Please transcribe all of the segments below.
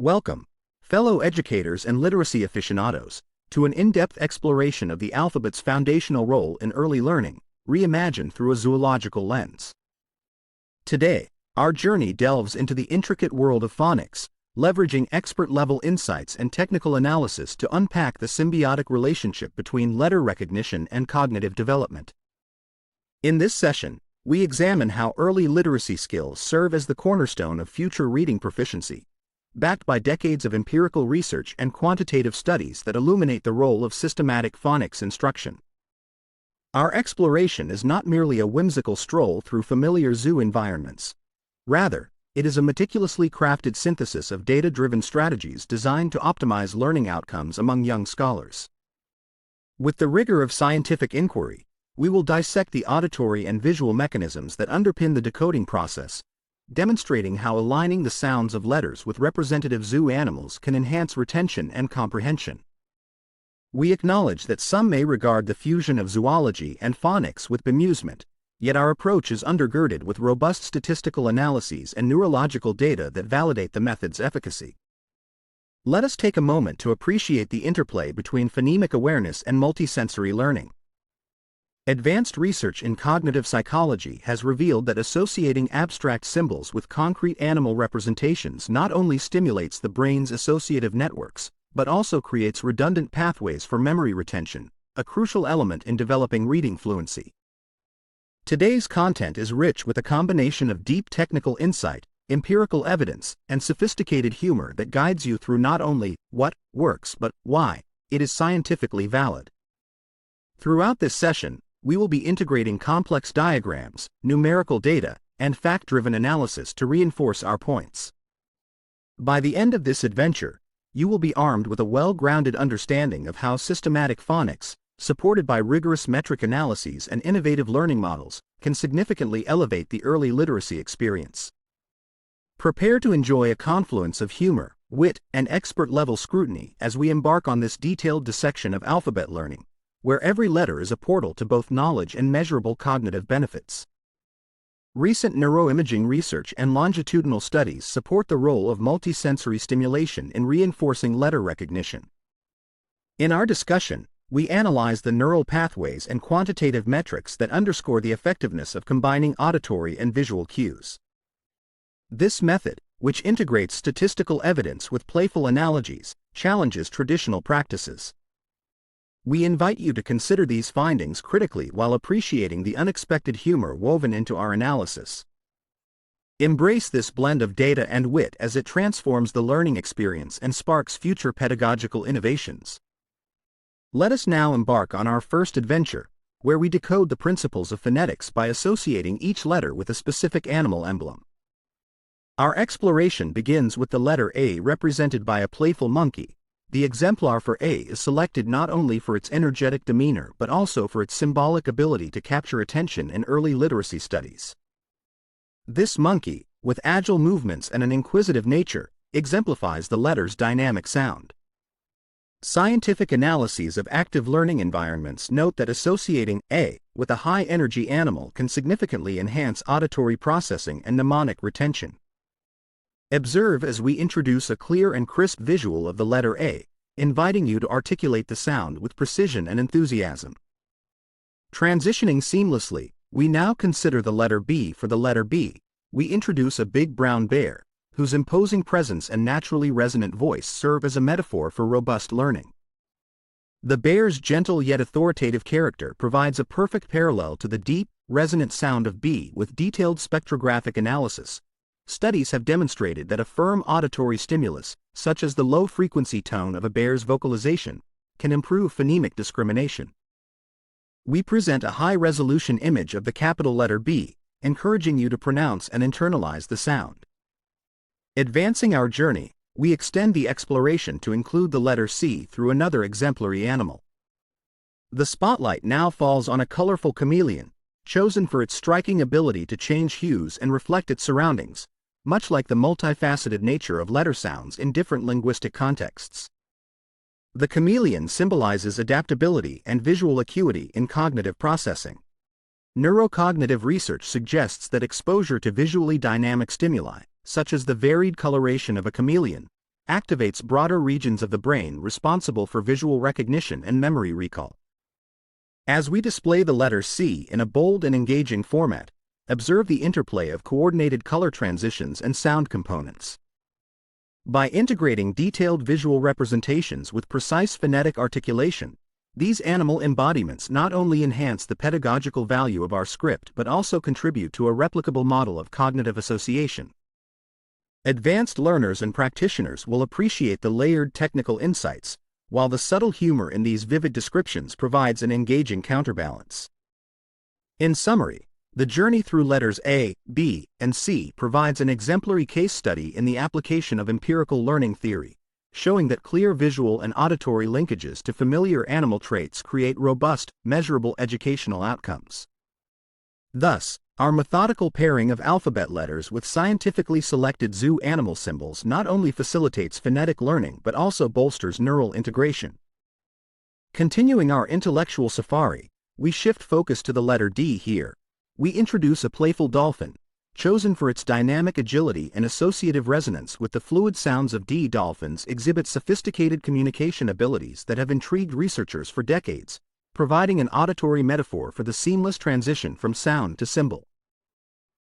Welcome, fellow educators and literacy aficionados, to an in-depth exploration of the alphabet's foundational role in early learning, reimagined through a zoological lens. Today, our journey delves into the intricate world of phonics, leveraging expert-level insights and technical analysis to unpack the symbiotic relationship between letter recognition and cognitive development. In this session, we examine how early literacy skills serve as the cornerstone of future reading proficiency, backed by decades of empirical research and quantitative studies that illuminate the role of systematic phonics instruction. Our exploration is not merely a whimsical stroll through familiar zoo environments. Rather, it is a meticulously crafted synthesis of data-driven strategies designed to optimize learning outcomes among young scholars. With the rigor of scientific inquiry, we will dissect the auditory and visual mechanisms that underpin the decoding process, demonstrating how aligning the sounds of letters with representative zoo animals can enhance retention and comprehension. We acknowledge that some may regard the fusion of zoology and phonics with bemusement, yet our approach is undergirded with robust statistical analyses and neurological data that validate the method's efficacy. Let us take a moment to appreciate the interplay between phonemic awareness and multisensory learning. Advanced research in cognitive psychology has revealed that associating abstract symbols with concrete animal representations not only stimulates the brain's associative networks, but also creates redundant pathways for memory retention, a crucial element in developing reading fluency. Today's content is rich with a combination of deep technical insight, empirical evidence, and sophisticated humor that guides you through not only what works but why it is scientifically valid. Throughout this session, we will be integrating complex diagrams, numerical data, and fact-driven analysis to reinforce our points. By the end of this adventure, you will be armed with a well-grounded understanding of how systematic phonics, supported by rigorous metric analyses and innovative learning models, can significantly elevate the early literacy experience. Prepare to enjoy a confluence of humor, wit, and expert-level scrutiny as we embark on this detailed dissection of alphabet learning, where every letter is a portal to both knowledge and measurable cognitive benefits. Recent neuroimaging research and longitudinal studies support the role of multisensory stimulation in reinforcing letter recognition. In our discussion, we analyze the neural pathways and quantitative metrics that underscore the effectiveness of combining auditory and visual cues. This method, which integrates statistical evidence with playful analogies, challenges traditional practices. We invite you to consider these findings critically while appreciating the unexpected humor woven into our analysis. Embrace this blend of data and wit as it transforms the learning experience and sparks future pedagogical innovations. Let us now embark on our first adventure, where we decode the principles of phonetics by associating each letter with a specific animal emblem. Our exploration begins with the letter A represented by a playful monkey. The exemplar for A is selected not only for its energetic demeanor but also for its symbolic ability to capture attention in early literacy studies. This monkey, with agile movements and an inquisitive nature, exemplifies the letter's dynamic sound. Scientific analyses of active learning environments note that associating A with a high-energy animal can significantly enhance auditory processing and mnemonic retention. Observe as we introduce a clear and crisp visual of the letter A, inviting you to articulate the sound with precision and enthusiasm. Transitioning seamlessly, we now consider the letter B. For the letter B, we introduce a big brown bear, whose imposing presence and naturally resonant voice serve as a metaphor for robust learning. The bear's gentle yet authoritative character provides a perfect parallel to the deep, resonant sound of B. With detailed spectrographic analysis, studies have demonstrated that a firm auditory stimulus, such as the low-frequency tone of a bear's vocalization, can improve phonemic discrimination. We present a high-resolution image of the capital letter B, encouraging you to pronounce and internalize the sound. Advancing our journey, we extend the exploration to include the letter C through another exemplary animal. The spotlight now falls on a colorful chameleon, chosen for its striking ability to change hues and reflect its surroundings, much like the multifaceted nature of letter sounds in different linguistic contexts. The chameleon symbolizes adaptability and visual acuity in cognitive processing. Neurocognitive research suggests that exposure to visually dynamic stimuli, such as the varied coloration of a chameleon, activates broader regions of the brain responsible for visual recognition and memory recall. As we display the letter C in a bold and engaging format, observe the interplay of coordinated color transitions and sound components. By integrating detailed visual representations with precise phonetic articulation, these animal embodiments not only enhance the pedagogical value of our script but also contribute to a replicable model of cognitive association. Advanced learners and practitioners will appreciate the layered technical insights, while the subtle humor in these vivid descriptions provides an engaging counterbalance. In summary, the journey through letters A, B, and C provides an exemplary case study in the application of empirical learning theory, showing that clear visual and auditory linkages to familiar animal traits create robust, measurable educational outcomes. Thus, our methodical pairing of alphabet letters with scientifically selected zoo animal symbols not only facilitates phonetic learning but also bolsters neural integration. Continuing our intellectual safari, we shift focus to the letter D here. We introduce a playful dolphin, chosen for its dynamic agility and associative resonance with the fluid sounds of D. Dolphins exhibit sophisticated communication abilities that have intrigued researchers for decades, providing an auditory metaphor for the seamless transition from sound to symbol.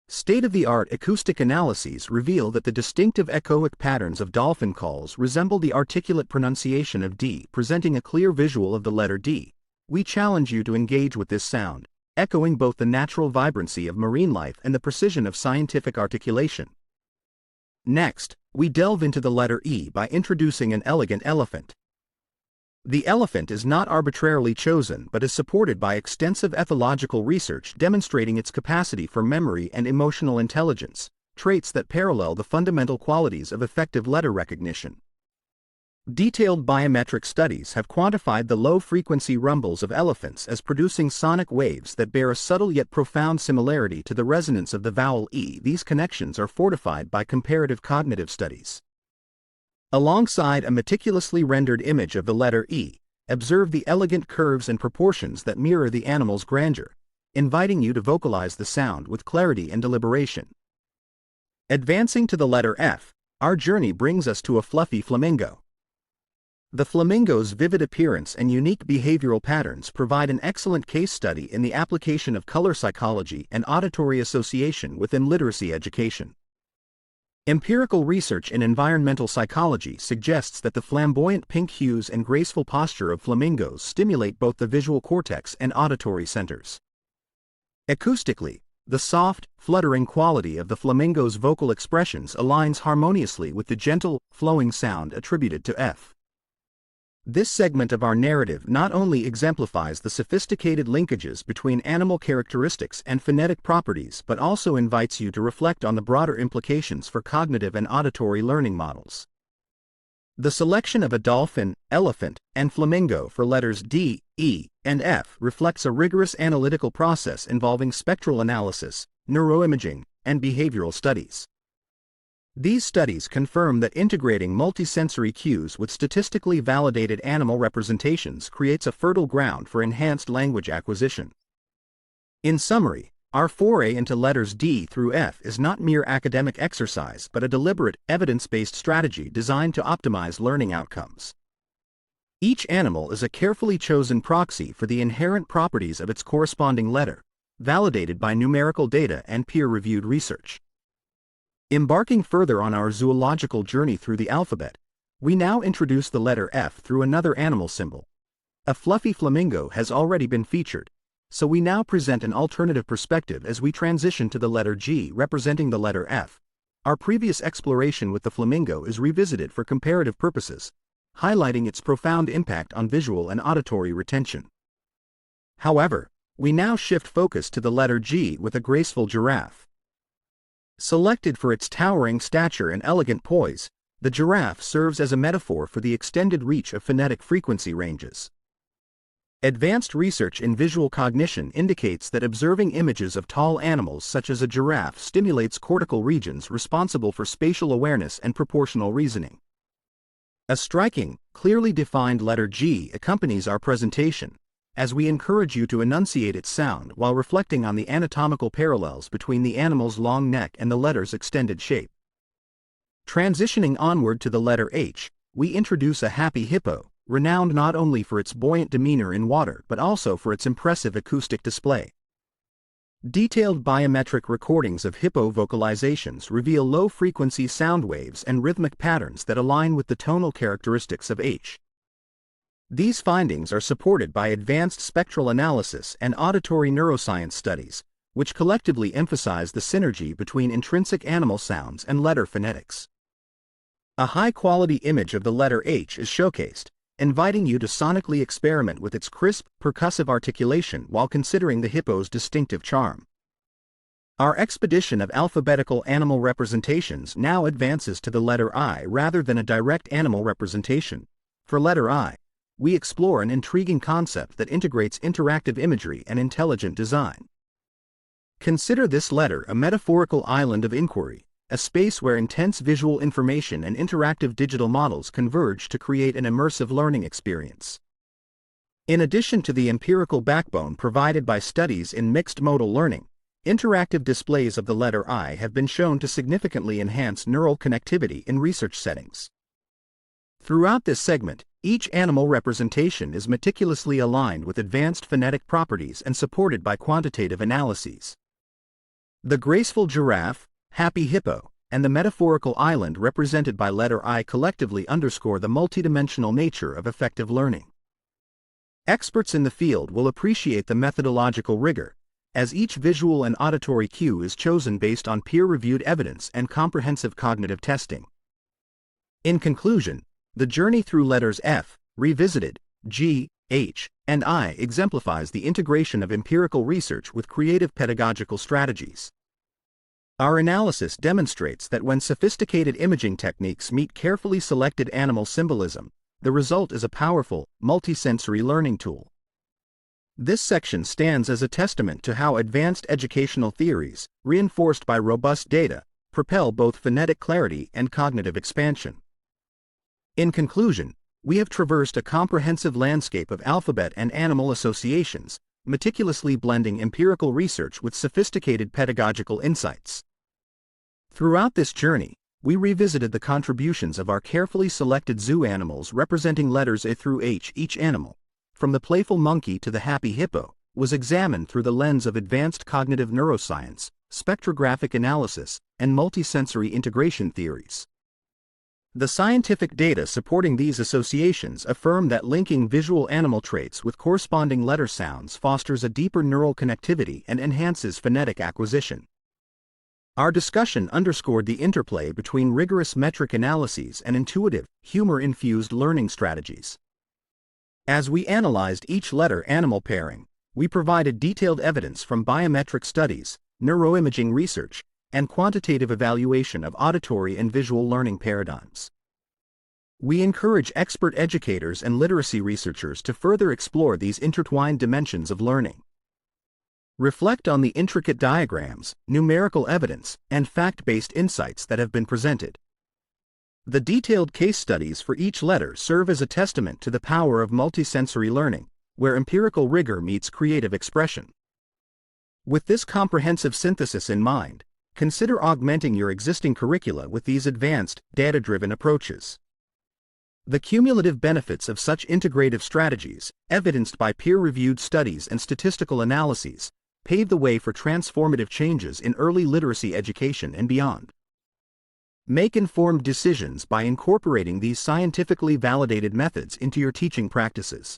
State-of-the-art acoustic analyses reveal that the distinctive echoic patterns of dolphin calls resemble the articulate pronunciation of D, presenting a clear visual of the letter D. We challenge you to engage with this sound, echoing both the natural vibrancy of marine life and the precision of scientific articulation. Next, we delve into the letter E by introducing an elegant elephant. The elephant is not arbitrarily chosen but is supported by extensive ethological research demonstrating its capacity for memory and emotional intelligence, traits that parallel the fundamental qualities of effective letter recognition. Detailed biometric studies have quantified the low-frequency rumbles of elephants as producing sonic waves that bear a subtle yet profound similarity to the resonance of the vowel E. These connections are fortified by comparative cognitive studies. Alongside a meticulously rendered image of the letter E, observe the elegant curves and proportions that mirror the animal's grandeur, inviting you to vocalize the sound with clarity and deliberation. Advancing to the letter F, our journey brings us to a fluffy flamingo. The flamingo's vivid appearance and unique behavioral patterns provide an excellent case study in the application of color psychology and auditory association within literacy education. Empirical research in environmental psychology suggests that the flamboyant pink hues and graceful posture of flamingos stimulate both the visual cortex and auditory centers. Acoustically, the soft, fluttering quality of the flamingo's vocal expressions aligns harmoniously with the gentle, flowing sound attributed to F. This segment of our narrative not only exemplifies the sophisticated linkages between animal characteristics and phonetic properties but also invites you to reflect on the broader implications for cognitive and auditory learning models. The selection of a dolphin, elephant, and flamingo for letters D, E, and F reflects a rigorous analytical process involving spectral analysis, neuroimaging, and behavioral studies. These studies confirm that integrating multisensory cues with statistically validated animal representations creates a fertile ground for enhanced language acquisition. In summary, our foray into letters D through F is not mere academic exercise but a deliberate, evidence-based strategy designed to optimize learning outcomes. Each animal is a carefully chosen proxy for the inherent properties of its corresponding letter, validated by numerical data and peer-reviewed research. Embarking further on our zoological journey through the alphabet, we now introduce the letter F through another animal symbol. A fluffy flamingo has already been featured, so we now present an alternative perspective as we transition to the letter G representing the letter F. Our previous exploration with the flamingo is revisited for comparative purposes, highlighting its profound impact on visual and auditory retention. However, we now shift focus to the letter G with a graceful giraffe. Selected for its towering stature and elegant poise, the giraffe serves as a metaphor for the extended reach of phonetic frequency ranges. Advanced research in visual cognition indicates that observing images of tall animals such as a giraffe stimulates cortical regions responsible for spatial awareness and proportional reasoning. A striking, clearly defined letter G accompanies our presentation, as we encourage you to enunciate its sound while reflecting on the anatomical parallels between the animal's long neck and the letter's extended shape. Transitioning onward to the letter H, we introduce a happy hippo, renowned not only for its buoyant demeanor in water but also for its impressive acoustic display. Detailed biometric recordings of hippo vocalizations reveal low-frequency sound waves and rhythmic patterns that align with the tonal characteristics of H. These findings are supported by advanced spectral analysis and auditory neuroscience studies, which collectively emphasize the synergy between intrinsic animal sounds and letter phonetics. A high-quality image of the letter H is showcased, inviting you to sonically experiment with its crisp, percussive articulation while considering the hippo's distinctive charm. Our expedition of alphabetical animal representations now advances to the letter I rather than a direct animal representation. For letter I, we explore an intriguing concept that integrates interactive imagery and intelligent design. Consider this letter a metaphorical island of inquiry, a space where intense visual information and interactive digital models converge to create an immersive learning experience. In addition to the empirical backbone provided by studies in mixed modal learning, interactive displays of the letter I have been shown to significantly enhance neural connectivity in research settings. Throughout this segment, each animal representation is meticulously aligned with advanced phonetic properties and supported by quantitative analyses. The graceful giraffe, happy hippo, and the metaphorical island represented by letter I collectively underscore the multidimensional nature of effective learning. Experts in the field will appreciate the methodological rigor, as each visual and auditory cue is chosen based on peer-reviewed evidence and comprehensive cognitive testing. In conclusion, the journey through letters F, revisited, G, H, and I exemplifies the integration of empirical research with creative pedagogical strategies. Our analysis demonstrates that when sophisticated imaging techniques meet carefully selected animal symbolism, the result is a powerful, multisensory learning tool. This section stands as a testament to how advanced educational theories, reinforced by robust data, propel both phonetic clarity and cognitive expansion. In conclusion, we have traversed a comprehensive landscape of alphabet and animal associations, meticulously blending empirical research with sophisticated pedagogical insights. Throughout this journey, we revisited the contributions of our carefully selected zoo animals representing letters A through H. Each animal, from the playful monkey to the happy hippo, was examined through the lens of advanced cognitive neuroscience, spectrographic analysis, and multisensory integration theories. The scientific data supporting these associations affirm that linking visual animal traits with corresponding letter sounds fosters a deeper neural connectivity and enhances phonetic acquisition. Our discussion underscored the interplay between rigorous metric analyses and intuitive, humor-infused learning strategies. As we analyzed each letter-animal pairing, we provided detailed evidence from biometric studies, neuroimaging research, and quantitative evaluation of auditory and visual learning paradigms. We encourage expert educators and literacy researchers to further explore these intertwined dimensions of learning. Reflect on the intricate diagrams, numerical evidence, and fact-based insights that have been presented. The detailed case studies for each letter serve as a testament to the power of multisensory learning, where empirical rigor meets creative expression. With this comprehensive synthesis in mind, consider augmenting your existing curricula with these advanced, data-driven approaches. The cumulative benefits of such integrative strategies, evidenced by peer-reviewed studies and statistical analyses, pave the way for transformative changes in early literacy education and beyond. Make informed decisions by incorporating these scientifically validated methods into your teaching practices.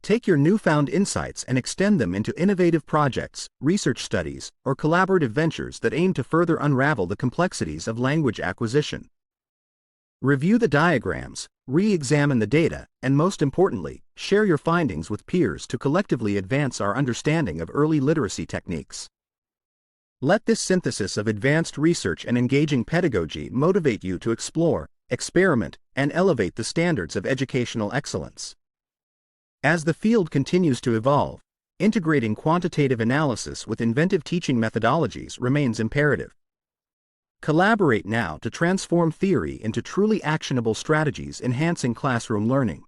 Take your newfound insights and extend them into innovative projects, research studies, or collaborative ventures that aim to further unravel the complexities of language acquisition. Review the diagrams, re-examine the data, and most importantly, share your findings with peers to collectively advance our understanding of early literacy techniques. Let this synthesis of advanced research and engaging pedagogy motivate you to explore, experiment, and elevate the standards of educational excellence. As the field continues to evolve, integrating quantitative analysis with inventive teaching methodologies remains imperative. Collaborate now to transform theory into truly actionable strategies enhancing classroom learning.